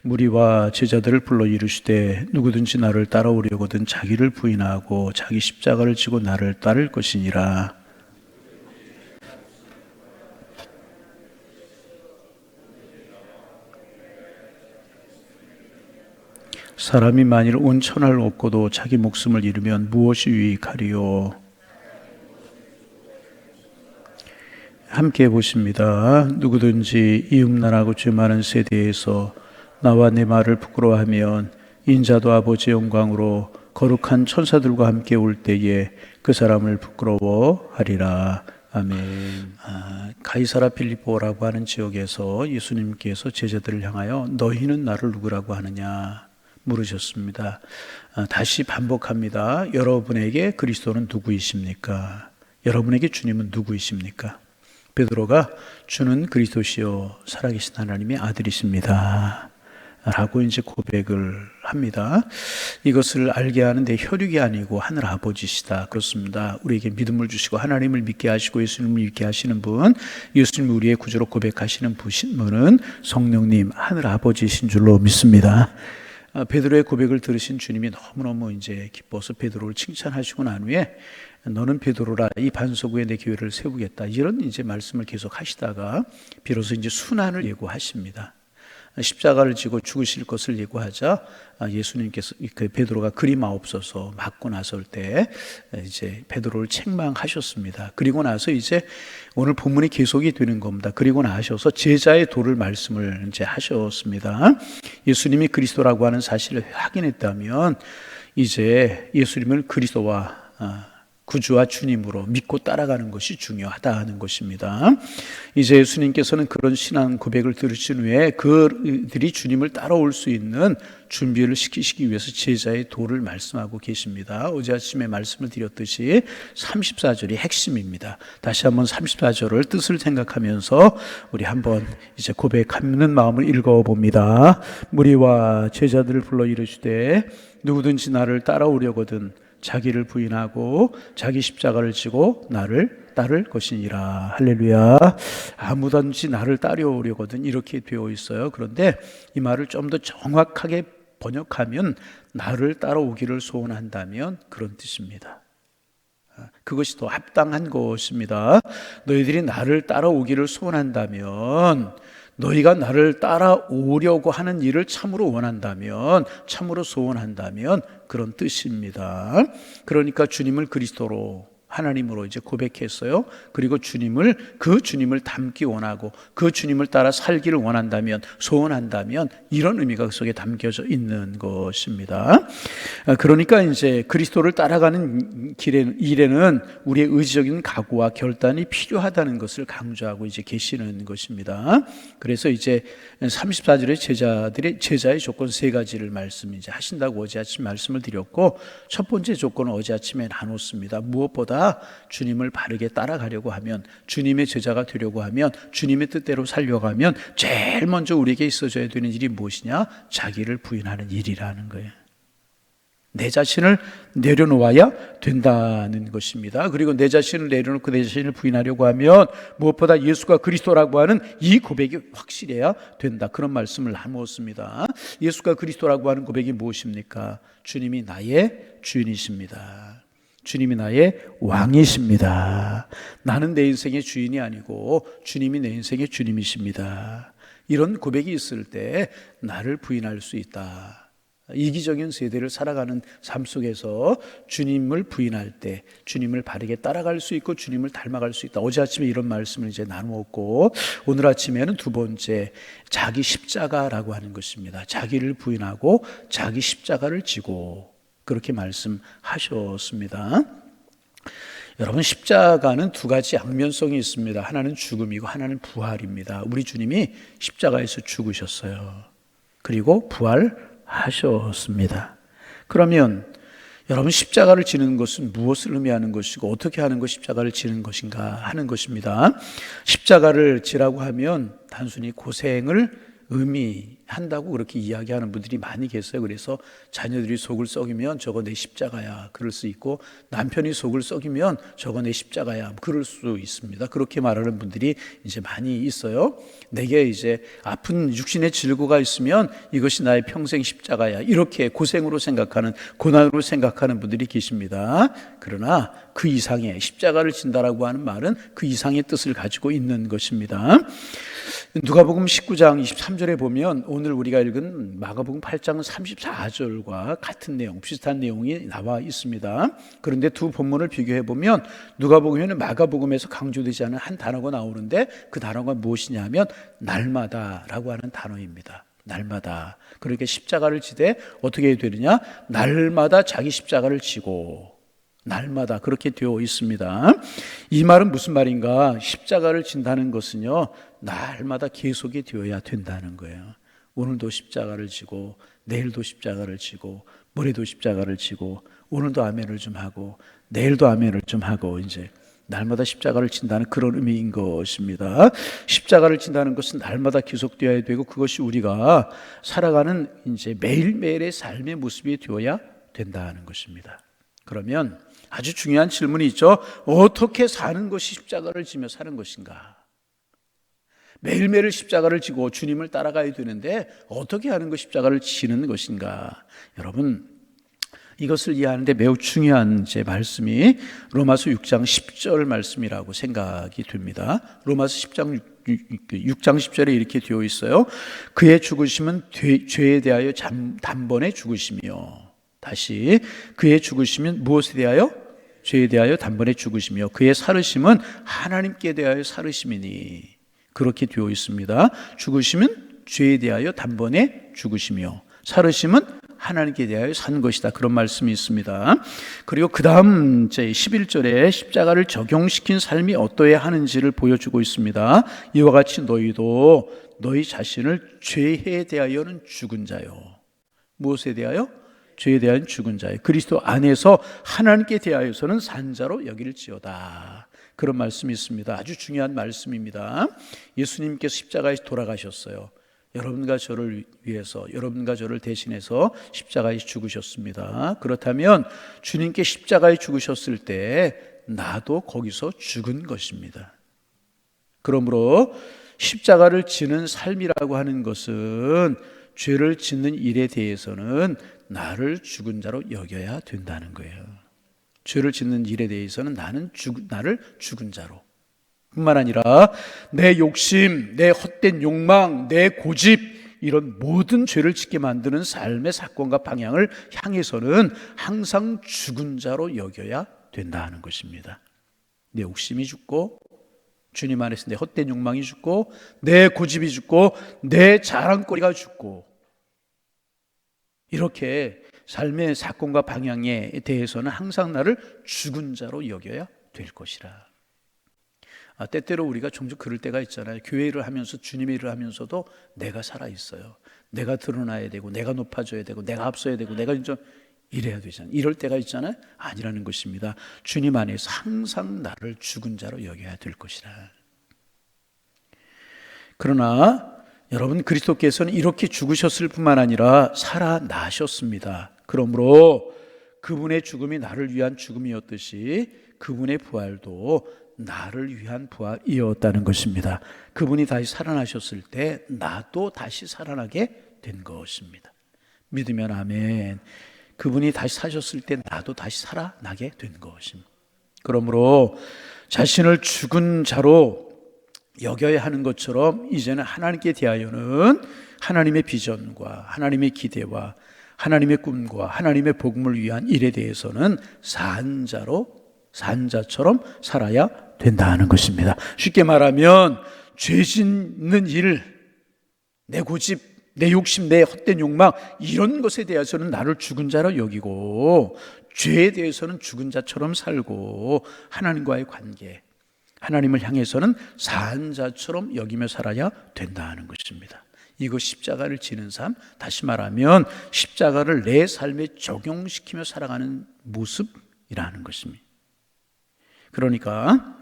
무리와 제자들을 불러 이르시되 누구든지 나를 따라오려거든 자기를 부인하고 자기 십자가를 지고 나를 따를 것이니라. 사람이 만일 온 천하를 얻고도 자기 목숨을 잃으면 무엇이 유익하리요? 함께 보십니다. 누구든지 이웃나라고 죄 많은 세대에서 나와 내 말을 부끄러워하면 인자도 아버지 영광으로 거룩한 천사들과 함께 올 때에 그 사람을 부끄러워하리라. 아멘. 가이사라 필리포라고 하는 지역에서 예수님께서 제자들을 향하여 너희는 나를 누구라고 하느냐 물으셨습니다. 다시 반복합니다. 여러분에게 그리스도는 누구이십니까? 여러분에게 주님은 누구이십니까? 베드로가 주는 그리스도시요 살아계신 하나님의 아들이십니다 라고 이제 고백을 합니다. 이것을 알게 하는데 혈육이 아니고 하늘 아버지시다. 그렇습니다. 우리에게 믿음을 주시고 하나님을 믿게 하시고 예수님을 믿게 하시는 분, 예수님을 우리의 구주로 고백하시는 분은 성령님 하늘 아버지이신 줄로 믿습니다. 베드로의 고백을 들으신 주님이 너무너무 이제 기뻐서 베드로를 칭찬하시고 난 후에 너는 베드로라 이 반석 위에 내 교회를 세우겠다 이런 이제 말씀을 계속 하시다가 비로소 이제 순환을 예고하십니다. 십자가를 지고 죽으실 것을 예고하자 예수님께서 그 베드로가 그리마옵소서 맞고 나설 때 이제 베드로를 책망하셨습니다. 그리고 나서 이제 오늘 본문이 계속이 되는 겁니다. 그리고 나셔서 제자의 도를 말씀을 이제 하셨습니다. 예수님이 그리스도라고 하는 사실을 확인했다면 이제 예수님을 그리스도와 구주와 주님으로 믿고 따라가는 것이 중요하다는 것입니다. 이제 예수님께서는 그런 신앙 고백을 들으신 후에 그들이 주님을 따라올 수 있는 준비를 시키시기 위해서 제자의 도를 말씀하고 계십니다. 어제 아침에 말씀을 드렸듯이 34절이 핵심입니다. 다시 한번 34절을 뜻을 생각하면서 우리 한번 이제 고백하는 마음을 읽어봅니다. 무리와 제자들을 불러 이르시되 누구든지 나를 따라오려거든 자기를 부인하고 자기 십자가를 지고 나를 따를 것이니라. 할렐루야. 아무든지 나를 따라오려거든 이렇게 되어 있어요. 그런데 이 말을 좀 더 정확하게 번역하면 나를 따라오기를 소원한다면 그런 뜻입니다. 그것이 더 합당한 것입니다. 너희들이 나를 따라오기를 소원한다면 너희가 나를 따라오려고 하는 일을 참으로 원한다면, 참으로 소원한다면 그런 뜻입니다. 그러니까 주님을 그리스도로 하나님으로 이제 고백했어요. 그리고 그 주님을 닮기 원하고 그 주님을 따라 살기를 원한다면, 소원한다면 이런 의미가 그 속에 담겨져 있는 것입니다. 그러니까 이제 그리스도를 따라가는 일에는 우리의 의지적인 각오와 결단이 필요하다는 것을 강조하고 이제 계시는 것입니다. 그래서 이제 34절에 제자의 조건 세 가지를 이제 하신다고 어제 아침 말씀을 드렸고, 첫 번째 조건은 어제 아침에 나눴습니다. 무엇보다 주님을 바르게 따라가려고 하면, 주님의 제자가 되려고 하면, 주님의 뜻대로 살려고 하면 제일 먼저 우리에게 있어져야 되는 일이 무엇이냐? 자기를 부인하는 일이라는 거예요. 내 자신을 내려놓아야 된다는 것입니다. 그리고 내 자신을 내려놓고 내 자신을 부인하려고 하면 무엇보다 예수가 그리스도라고 하는 이 고백이 확실해야 된다. 그런 말씀을 하셨습니다. 예수가 그리스도라고 하는 고백이 무엇입니까? 주님이 나의 주인이십니다. 주님이 나의 왕이십니다. 나는 내 인생의 주인이 아니고 주님이 내 인생의 주님이십니다. 이런 고백이 있을 때 나를 부인할 수 있다. 이기적인 세대를 살아가는 삶 속에서 주님을 부인할 때 주님을 바르게 따라갈 수 있고 주님을 닮아갈 수 있다. 어제 아침에 이런 말씀을 이제 나누었고, 오늘 아침에는 두 번째 자기 십자가라고 하는 것입니다. 자기를 부인하고 자기 십자가를 지고 그렇게 말씀하셨습니다. 여러분, 십자가는 두 가지 양면성이 있습니다. 하나는 죽음이고 하나는 부활입니다. 우리 주님이 십자가에서 죽으셨어요. 그리고 부활하셨습니다. 그러면 여러분, 십자가를 지는 것은 무엇을 의미하는 것이고 어떻게 하는 것 십자가를 지는 것인가 하는 것입니다. 십자가를 지라고 하면 단순히 고생을 의미한다고 그렇게 이야기하는 분들이 많이 계세요. 그래서 자녀들이 속을 썩이면 저거 내 십자가야 그럴 수 있고, 남편이 속을 썩이면 저거 내 십자가야 그럴 수 있습니다. 그렇게 말하는 분들이 이제 많이 있어요. 내게 이제 아픈 육신의 질고가 있으면 이것이 나의 평생 십자가야 이렇게 고생으로 생각하는, 고난으로 생각하는 분들이 계십니다. 그러나 그 이상의 십자가를 진다라고 하는 말은 그 이상의 뜻을 가지고 있는 것입니다. 누가복음 19장 23절에 보면 오늘 우리가 읽은 마가복음 8장 34절과 같은 내용, 비슷한 내용이 나와 있습니다. 그런데 두 본문을 비교해 보면 누가복음에는 마가복음에서 강조되지 않은 한 단어가 나오는데 그 단어가 무엇이냐 하면 날마다라고 하는 단어입니다. 날마다. 그러니까 십자가를 지되 어떻게 해야 되느냐? 날마다 자기 십자가를 지고, 날마다 그렇게 되어 있습니다. 이 말은 무슨 말인가? 십자가를 진다는 것은요, 날마다 계속이 되어야 된다는 거예요. 오늘도 십자가를 지고, 내일도 십자가를 지고, 모레도 십자가를 지고, 오늘도 아멘을 좀 하고, 내일도 아멘을 좀 하고, 이제 날마다 십자가를 진다는 그런 의미인 것입니다. 십자가를 진다는 것은 날마다 계속되어야 되고, 그것이 우리가 살아가는 이제 매일매일의 삶의 모습이 되어야 된다는 것입니다. 그러면 아주 중요한 질문이 있죠. 어떻게 사는 것이 십자가를 지며 사는 것인가? 매일매일 십자가를 지고 주님을 따라가야 되는데 어떻게 하는 것 십자가를 지는 것인가? 여러분, 이것을 이해하는데 매우 중요한 제 말씀이 로마서 6장 10절 말씀이라고 생각이 됩니다. 로마서 6장 10절에 이렇게 되어 있어요. 그의 죽으심은 죄에 대하여 단번에 죽으시며, 다시 그의 죽으심은 무엇에 대하여? 죄에 대하여 단번에 죽으시며, 그의 살으심은 하나님께 대하여 살으심이니, 그렇게 되어 있습니다. 죽으심은 죄에 대하여 단번에 죽으시며, 살으심은 하나님께 대하여 사는 것이다, 그런 말씀이 있습니다. 그리고 그 다음 11절에 십자가를 적용시킨 삶이 어떠해야 하는지를 보여주고 있습니다. 이와 같이 너희도 너희 자신을 죄에 대하여는 죽은 자요. 무엇에 대하여? 죄에 대한 죽은 자예요. 그리스도 안에서 하나님께 대하여서는 산 자로 여길지어다, 그런 말씀이 있습니다. 아주 중요한 말씀입니다. 예수님께서 십자가에 돌아가셨어요. 여러분과 저를 위해서, 여러분과 저를 대신해서 십자가에 죽으셨습니다. 그렇다면 주님께 십자가에 죽으셨을 때 나도 거기서 죽은 것입니다. 그러므로 십자가를 지는 삶이라고 하는 것은 죄를 짓는 일에 대해서는 나를 죽은 자로 여겨야 된다는 거예요. 죄를 짓는 일에 대해서는 나를 죽은 자로, 뿐만 아니라 내 욕심, 내 헛된 욕망, 내 고집, 이런 모든 죄를 짓게 만드는 삶의 사건과 방향을 향해서는 항상 죽은 자로 여겨야 된다는 것입니다. 내 욕심이 죽고, 주님 안에서 내 헛된 욕망이 죽고, 내 고집이 죽고, 내 자랑거리가 죽고, 이렇게 삶의 사건과 방향에 대해서는 항상 나를 죽은 자로 여겨야 될 것이라. 때때로 우리가 종종 그럴 때가 있잖아요. 교회 일을 하면서, 주님의 일을 하면서도 내가 살아있어요. 내가 드러나야 되고, 내가 높아져야 되고, 내가 앞서야 되고, 내가 좀 이래야 되잖아요. 이럴 때가 있잖아요. 아니라는 것입니다. 주님 안에서 항상 나를 죽은 자로 여겨야 될 것이라. 그러나 여러분, 그리스도께서는 이렇게 죽으셨을 뿐만 아니라 살아나셨습니다. 그러므로 그분의 죽음이 나를 위한 죽음이었듯이 그분의 부활도 나를 위한 부활이었다는 것입니다. 그분이 다시 살아나셨을 때 나도 다시 살아나게 된 것입니다. 믿으면 아멘. 그분이 다시 사셨을 때 나도 다시 살아나게 된 것입니다. 그러므로 자신을 죽은 자로 여겨야 하는 것처럼 이제는 하나님께 대하여는 하나님의 비전과 하나님의 기대와 하나님의 꿈과 하나님의 복음을 위한 일에 대해서는 산 자처럼 살아야 된다는 것입니다. 쉽게 말하면 죄 짓는 일, 내 고집, 내 욕심, 내 헛된 욕망, 이런 것에 대해서는 나를 죽은 자로 여기고, 죄에 대해서는 죽은 자처럼 살고, 하나님과의 관계, 하나님을 향해서는 산 자처럼 여기며 살아야 된다는 것입니다. 이것 십자가를 지는 삶, 다시 말하면 십자가를 내 삶에 적용시키며 살아가는 모습이라는 것입니다. 그러니까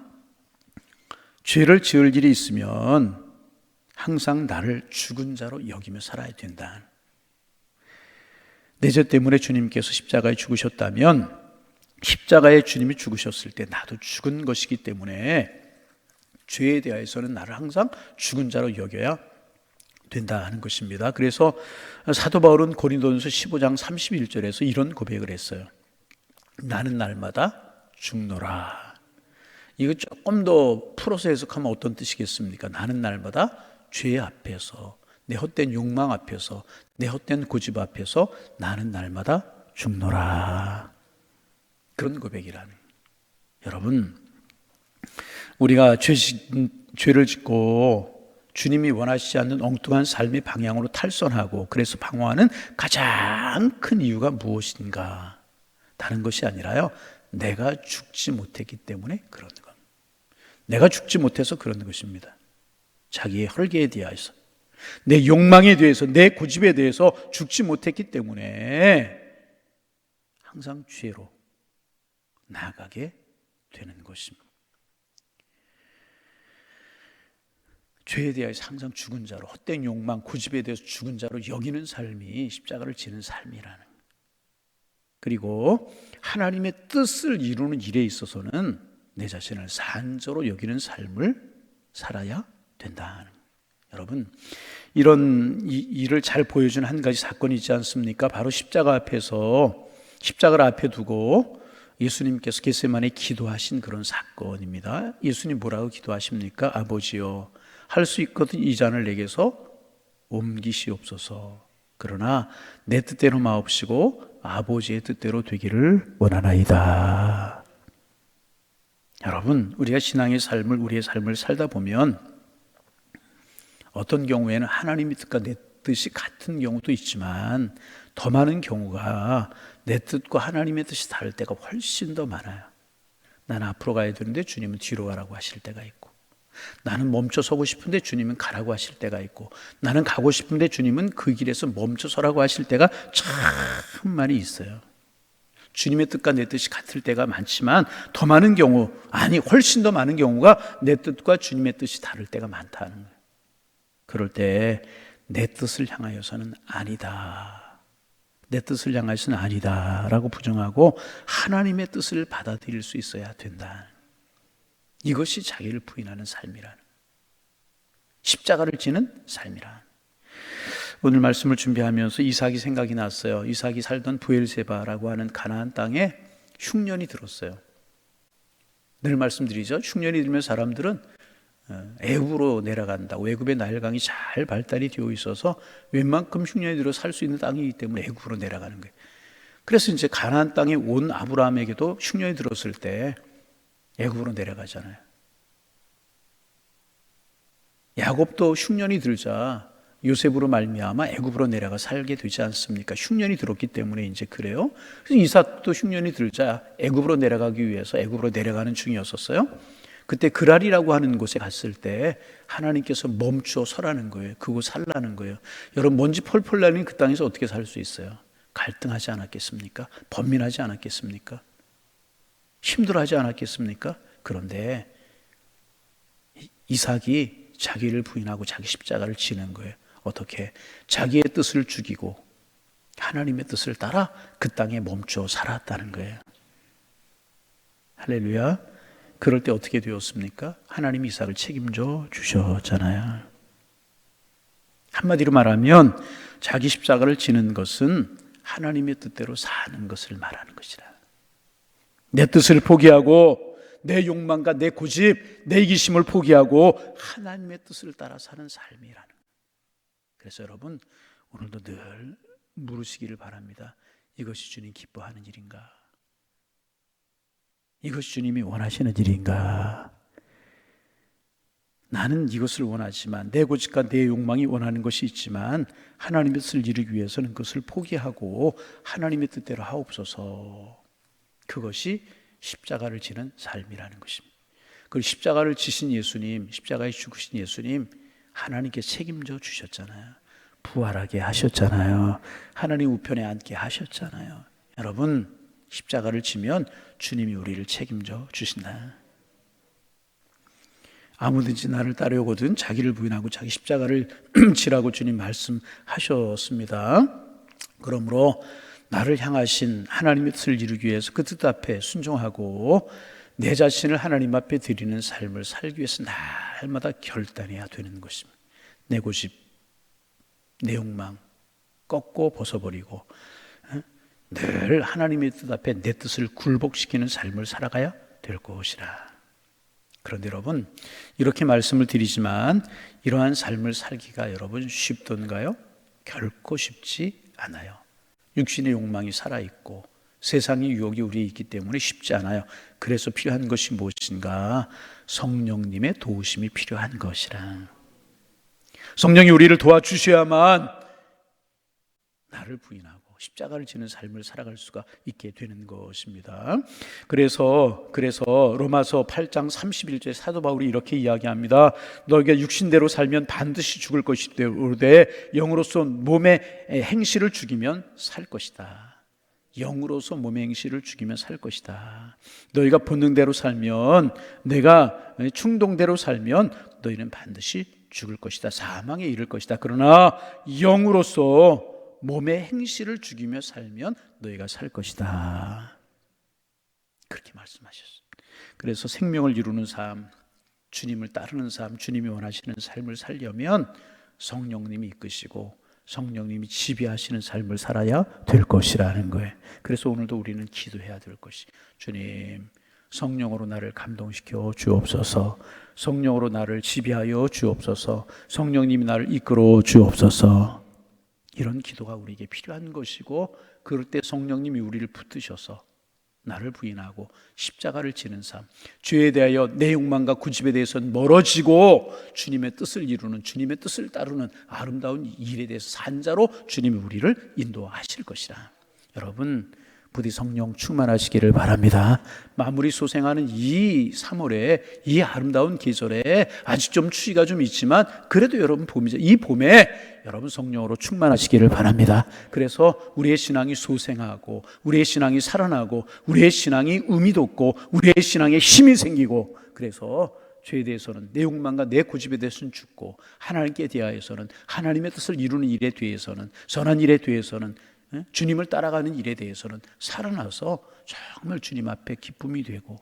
죄를 지을 일이 있으면 항상 나를 죽은 자로 여기며 살아야 된다. 내 죄 때문에 주님께서 십자가에 죽으셨다면 십자가에 주님이 죽으셨을 때 나도 죽은 것이기 때문에 죄에 대해서는 나를 항상 죽은 자로 여겨야 된다 하는 것입니다. 그래서 사도 바울은 고린도전서 15장 31절에서 이런 고백을 했어요. 나는 날마다 죽노라. 이거 조금 더 풀어서 해석하면 어떤 뜻이겠습니까? 나는 날마다 죄 앞에서, 내 헛된 욕망 앞에서, 내 헛된 고집 앞에서 나는 날마다 죽노라. 그런 고백이라는. 여러분, 우리가 죄를 짓고 주님이 원하시지 않는 엉뚱한 삶의 방향으로 탈선하고 그래서 방황하는 가장 큰 이유가 무엇인가? 다른 것이 아니라요, 내가 죽지 못했기 때문에 그런 것. 내가 죽지 못해서 그런 것입니다. 자기의 혈기에 대해서, 내 욕망에 대해서, 내 고집에 대해서 죽지 못했기 때문에 항상 죄로 나아가게 되는 것입니다. 죄에 대해서 항상 죽은 자로, 헛된 욕망, 고집에 대해서 죽은 자로 여기는 삶이 십자가를 지는 삶이라는. 그리고 하나님의 뜻을 이루는 일에 있어서는 내 자신을 산저로 여기는 삶을 살아야 된다. 여러분, 이런 일을 잘 보여주는 한 가지 사건이 있지 않습니까? 바로 십자가 앞에서, 십자가를 앞에 두고 예수님께서 겟세마네 기도하신 그런 사건입니다. 예수님 뭐라고 기도하십니까? 아버지여, 할 수 있거든 이 잔을 내게서 옮기시옵소서. 그러나 내 뜻대로 마옵시고 아버지의 뜻대로 되기를 원하나이다. 여러분, 우리가 신앙의 삶을, 우리의 삶을 살다 보면 어떤 경우에는 하나님의 뜻과 내 뜻이 같은 경우도 있지만 더 많은 경우가 내 뜻과 하나님의 뜻이 다를 때가 훨씬 더 많아요. 나는 앞으로 가야 되는데 주님은 뒤로 가라고 하실 때가 있고, 나는 멈춰 서고 싶은데 주님은 가라고 하실 때가 있고, 나는 가고 싶은데 주님은 그 길에서 멈춰 서라고 하실 때가 참 많이 있어요. 주님의 뜻과 내 뜻이 같을 때가 많지만 더 많은 경우, 아니 훨씬 더 많은 경우가 내 뜻과 주님의 뜻이 다를 때가 많다는 거예요. 그럴 때 내 뜻을 향하여서는 아니다, 내 뜻을 향하여서는 아니다 라고 부정하고 하나님의 뜻을 받아들일 수 있어야 된다. 이것이 자기를 부인하는 삶이라는, 십자가를 지는 삶이라는. 오늘 말씀을 준비하면서 이삭이 생각이 났어요. 이삭이 살던 브엘세바라고 하는 가나안 땅에 흉년이 들었어요. 늘 말씀드리죠. 흉년이 들면 사람들은 애굽으로 내려간다. 애굽의 나일강이 잘 발달이 되어 있어서 웬만큼 흉년이 들어 살 수 있는 땅이기 때문에 애굽으로 내려가는 거예요. 그래서 이제 가나안 땅에 온 아브라함에게도 흉년이 들었을 때 애굽으로 내려가잖아요. 야곱도 흉년이 들자 요셉으로 말미암아 애굽으로 내려가 살게 되지 않습니까? 흉년이 들었기 때문에 이제 그래요. 그래서 이삭도 흉년이 들자 애굽으로 내려가기 위해서 애굽으로 내려가는 중이었었어요. 그때 그랄이라고 하는 곳에 갔을 때 하나님께서 멈추어 서라는 거예요. 그곳 살라는 거예요. 여러분, 먼지 펄펄 나는 그 땅에서 어떻게 살 수 있어요? 갈등하지 않았겠습니까? 번민하지 않았겠습니까? 힘들어하지 않았겠습니까? 그런데 이삭이 자기를 부인하고 자기 십자가를 지는 거예요. 어떻게? 자기의 뜻을 죽이고 하나님의 뜻을 따라 그 땅에 멈춰 살았다는 거예요. 할렐루야. 그럴 때 어떻게 되었습니까? 하나님이 이삭을 책임져 주셨잖아요. 한마디로 말하면 자기 십자가를 지는 것은 하나님의 뜻대로 사는 것을 말하는 것이라. 내 뜻을 포기하고 내 욕망과 내 고집, 내 이기심을 포기하고 하나님의 뜻을 따라 사는 삶이라는. 그래서 여러분, 오늘도 늘 물으시기를 바랍니다. 이것이 주님 기뻐하는 일인가? 이것이 주님이 원하시는 일인가? 나는 이것을 원하지만, 내 고집과 내 욕망이 원하는 것이 있지만 하나님의 뜻을 이루기 위해서는 그것을 포기하고 하나님의 뜻대로 하옵소서. 그것이 십자가를 지는 삶이라는 것입니다. 그리고 십자가를 지신 예수님, 십자가에 죽으신 예수님, 하나님께 책임져 주셨잖아요. 부활하게 하셨잖아요. 하나님 우편에 앉게 하셨잖아요. 여러분, 십자가를 지면 주님이 우리를 책임져 주신다. 아무든지 나를 따르거든 자기를 부인하고 자기 십자가를 지라고 주님 말씀하셨습니다. 그러므로 나를 향하신 하나님의 뜻을 이루기 위해서 그 뜻 앞에 순종하고 내 자신을 하나님 앞에 드리는 삶을 살기 위해서 날마다 결단해야 되는 것입니다. 내 고집, 내 욕망 꺾고 벗어버리고 늘 하나님의 뜻 앞에 내 뜻을 굴복시키는 삶을 살아가야 될 것이라. 그런데 여러분, 이렇게 말씀을 드리지만 이러한 삶을 살기가 여러분 쉽던가요? 결코 쉽지 않아요. 육신의 욕망이 살아있고 세상의 유혹이 우리에 있기 때문에 쉽지 않아요. 그래서 필요한 것이 무엇인가? 성령님의 도우심이 필요한 것이라. 성령이 우리를 도와주셔야만 나를 부인하고 십자가를 지는 삶을 살아갈 수가 있게 되는 것입니다. 그래서 로마서 8장 31절에 사도 바울이 이렇게 이야기합니다. 너희가 육신대로 살면 반드시 죽을 것이되 영으로서 몸의 행실을 죽이면 살 것이다. 영으로서 몸의 행실을 죽이면 살 것이다. 너희가 본능대로 살면, 내가 충동대로 살면 너희는 반드시 죽을 것이다. 사망에 이를 것이다. 그러나 영으로서 몸의 행실을 죽이며 살면 너희가 살 것이다. 그렇게 말씀하셨어요. 그래서 생명을 이루는 삶, 주님을 따르는 삶, 주님이 원하시는 삶을 살려면 성령님이 이끄시고 성령님이 지배하시는 삶을 살아야 될 것이라는 거예요. 그래서 오늘도 우리는 기도해야 될 것이, 주님, 성령으로 나를 감동시켜 주옵소서. 성령으로 나를 지배하여 주옵소서. 성령님이 나를 이끌어 주옵소서. 이런 기도가 우리에게 필요한 것이고, 그럴 때 성령님이 우리를 붙드셔서 나를 부인하고 십자가를 지는 삶, 죄에 대하여 내 욕망과 고집에 대해서는 멀어지고 주님의 뜻을 이루는, 주님의 뜻을 따르는 아름다운 일에 대해서 산자로 주님이 우리를 인도하실 것이라. 여러분, 부디 성령 충만하시기를 바랍니다. 마무리 소생하는 이 3월에, 이 아름다운 계절에 아직 좀 추위가 좀 있지만 그래도 여러분 봄이죠. 이 봄에 여러분 성령으로 충만하시기를 바랍니다. 그래서 우리의 신앙이 소생하고 우리의 신앙이 살아나고 우리의 신앙이 의미 돋고 우리의 신앙에 힘이 생기고, 그래서 죄에 대해서는, 내 욕망과 내 고집에 대해서는 죽고 하나님께 대하여서는, 하나님의 뜻을 이루는 일에 대해서는, 선한 일에 대해서는, 주님을 따라가는 일에 대해서는 살아나서 정말 주님 앞에 기쁨이 되고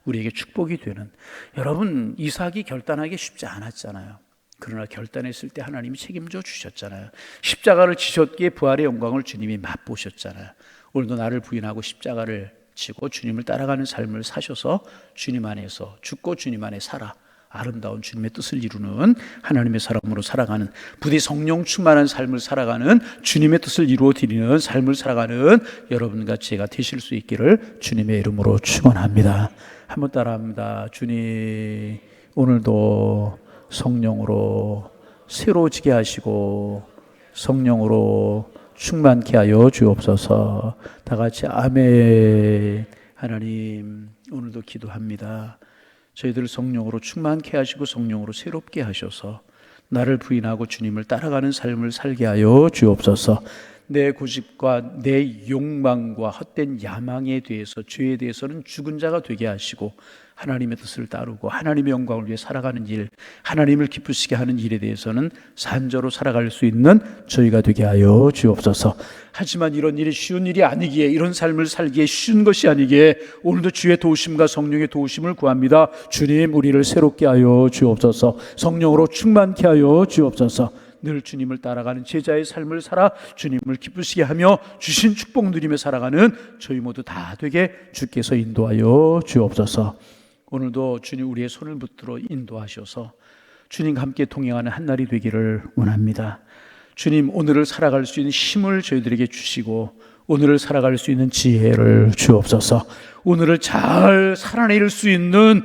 우리에게 축복이 되는, 여러분 이삭이 결단하기 쉽지 않았잖아요. 그러나 결단했을 때 하나님이 책임져 주셨잖아요. 십자가를 지셨기에 부활의 영광을 주님이 맛보셨잖아요. 오늘도 나를 부인하고 십자가를 지고 주님을 따라가는 삶을 사셔서 주님 안에서 죽고 주님 안에 살아 아름다운 주님의 뜻을 이루는 하나님의 사람으로 살아가는, 부디 성령 충만한 삶을 살아가는, 주님의 뜻을 이루어 드리는 삶을 살아가는 여러분과 제가 되실 수 있기를 주님의 이름으로 축원합니다. 한번 따라합니다. 주님, 오늘도 성령으로 새로워지게 하시고 성령으로 충만케 하여 주옵소서. 다 같이 아멘. 하나님, 오늘도 기도합니다. 저희들을 성령으로 충만케 하시고 성령으로 새롭게 하셔서 나를 부인하고 주님을 따라가는 삶을 살게 하여 주옵소서. 내 고집과 내 욕망과 헛된 야망에 대해서, 죄에 대해서는 죽은 자가 되게 하시고 하나님의 뜻을 따르고 하나님의 영광을 위해 살아가는 일, 하나님을 기쁘시게 하는 일에 대해서는 산저로 살아갈 수 있는 저희가 되게 하여 주옵소서. 하지만 이런 일이 쉬운 일이 아니기에, 이런 삶을 살기에 쉬운 것이 아니기에 오늘도 주의 도우심과 성령의 도우심을 구합니다. 주님, 우리를 새롭게 하여 주옵소서. 성령으로 충만케 하여 주옵소서. 늘 주님을 따라가는 제자의 삶을 살아 주님을 기쁘시게 하며 주신 축복 누리며 살아가는 저희 모두 다 되게 주께서 인도하여 주옵소서. 오늘도 주님 우리의 손을 붙들어 인도하셔서 주님과 함께 동행하는 한날이 되기를 원합니다. 주님, 오늘을 살아갈 수 있는 힘을 저희들에게 주시고 오늘을 살아갈 수 있는 지혜를 주옵소서. 오늘을 잘 살아낼 수 있는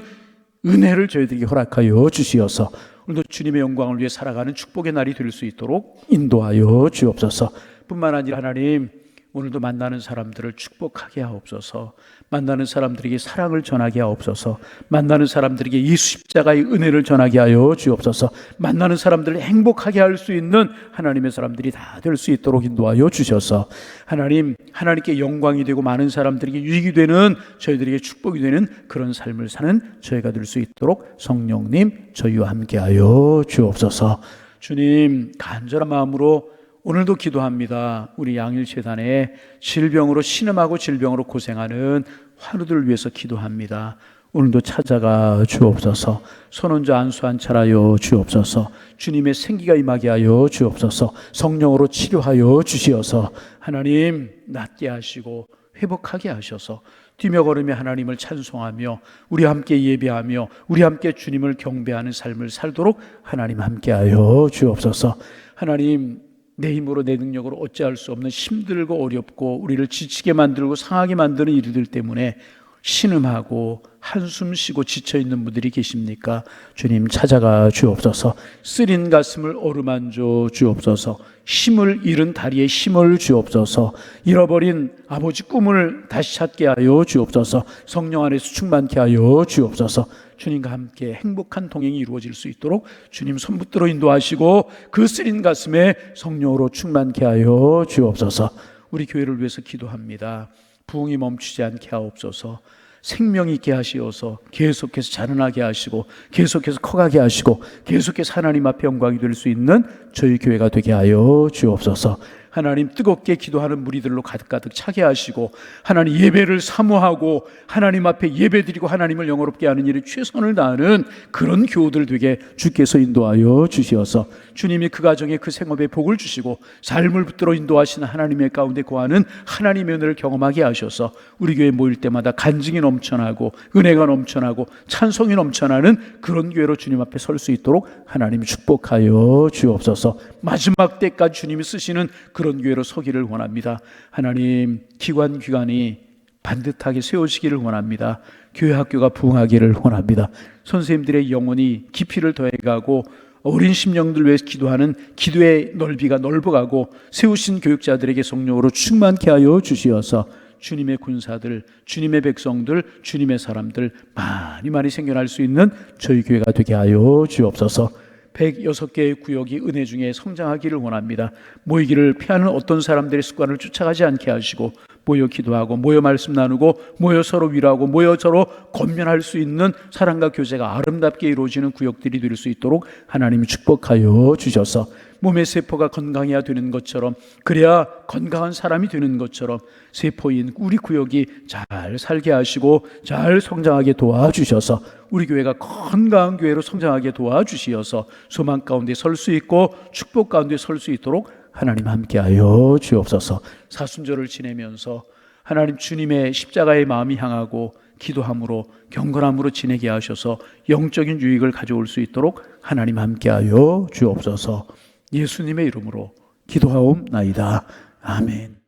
은혜를 저희들에게 허락하여 주시어서 오늘도 주님의 영광을 위해 살아가는 축복의 날이 될 수 있도록 인도하여 주옵소서. 뿐만 아니라 하나님, 오늘도 만나는 사람들을 축복하게 하옵소서. 만나는 사람들에게 사랑을 전하게 하옵소서. 만나는 사람들에게 예수 십자가의 은혜를 전하게 하여 주옵소서. 만나는 사람들을 행복하게 할 수 있는 하나님의 사람들이 다 될 수 있도록 인도하여 주셔서 하나님께 영광이 되고 많은 사람들에게 유익이 되는, 저희들에게 축복이 되는 그런 삶을 사는 저희가 될 수 있도록 성령님 저희와 함께하여 주옵소서. 주님, 간절한 마음으로 오늘도 기도합니다. 우리 양일재단에 질병으로 신음하고 질병으로 고생하는 환우들을 위해서 기도합니다. 오늘도 찾아가 주옵소서. 손원자 안수한 차라여 주옵소서. 주님의 생기가 임하게 하여 주옵소서. 성령으로 치료하여 주시어서 하나님 낫게 하시고 회복하게 하셔서 뛰며 걸으며 하나님을 찬송하며 우리 함께 예배하며 우리 함께 주님을 경배하는 삶을 살도록 하나님 함께하여 주옵소서. 하나님, 내 힘으로 내 능력으로 어찌할 수 없는 힘들고 어렵고 우리를 지치게 만들고 상하게 만드는 일들 때문에 신음하고 한숨 쉬고 지쳐있는 분들이 계십니까? 주님 찾아가 주옵소서. 쓰린 가슴을 어루만져 주옵소서. 힘을 잃은 다리에 힘을 주옵소서. 잃어버린 아버지 꿈을 다시 찾게 하여 주옵소서. 성령 안에서 충만케 하여 주옵소서. 주님과 함께 행복한 동행이 이루어질 수 있도록 주님 손 붙들어 인도하시고 그 쓰린 가슴에 성령으로 충만케 하여 주옵소서. 우리 교회를 위해서 기도합니다. 부흥이 멈추지 않게 하옵소서. 생명 있게 하시어서 계속해서 자라나게 하시고 계속해서 커가게 하시고 계속해서 하나님 앞에 영광이 될 수 있는 저희 교회가 되게 하여 주옵소서. 하나님, 뜨겁게 기도하는 무리들로 가득가득 차게 하시고 하나님 예배를 사모하고 하나님 앞에 예배드리고 하나님을 영어롭게 하는 일에 최선을 다하는 그런 교우들 되게 주께서 인도하여 주시어서 주님이 그 가정에 그 생업에 복을 주시고 삶을 붙들어 인도하시는 하나님의 가운데 거하는 하나님의 은혜를 경험하게 하셔서 우리 교회 모일 때마다 간증이 넘쳐나고 은혜가 넘쳐나고 찬송이 넘쳐나는 그런 교회로 주님 앞에 설 수 있도록 하나님이 축복하여 주옵소서. 마지막 때까지 주님이 쓰시는 그런 교회로 서기를 원합니다. 하나님, 기관이 반듯하게 세우시기를 원합니다. 교회 학교가 부흥하기를 원합니다. 선생님들의 영혼이 깊이를 더해가고 어린 심령들 위해 기도하는 기도의 넓이가 넓어가고 세우신 교육자들에게 성령으로 충만케 하여 주시어서 주님의 군사들, 주님의 백성들, 주님의 사람들 많이 생겨날 수 있는 저희 교회가 되게 하여 주옵소서. 106개의 구역이 은혜 중에 성장하기를 원합니다. 모이기를 피하는 어떤 사람들의 습관을 쫓아가지 않게 하시고 모여 기도하고 모여 말씀 나누고 모여 서로 위로하고 모여 서로 권면할 수 있는 사랑과 교제가 아름답게 이루어지는 구역들이 될 수 있도록 하나님이 축복하여 주셔서 몸의 세포가 건강해야 되는 것처럼, 그래야 건강한 사람이 되는 것처럼 세포인 우리 구역이 잘 살게 하시고 잘 성장하게 도와주셔서 우리 교회가 건강한 교회로 성장하게 도와주시어서 소망 가운데 설 수 있고 축복 가운데 설 수 있도록 하나님 함께하여 주옵소서. 사순절을 지내면서 하나님 주님의 십자가의 마음이 향하고 기도함으로 경건함으로 지내게 하셔서 영적인 유익을 가져올 수 있도록 하나님 함께하여 주옵소서. 예수님의 이름으로 기도하옵나이다. 아멘.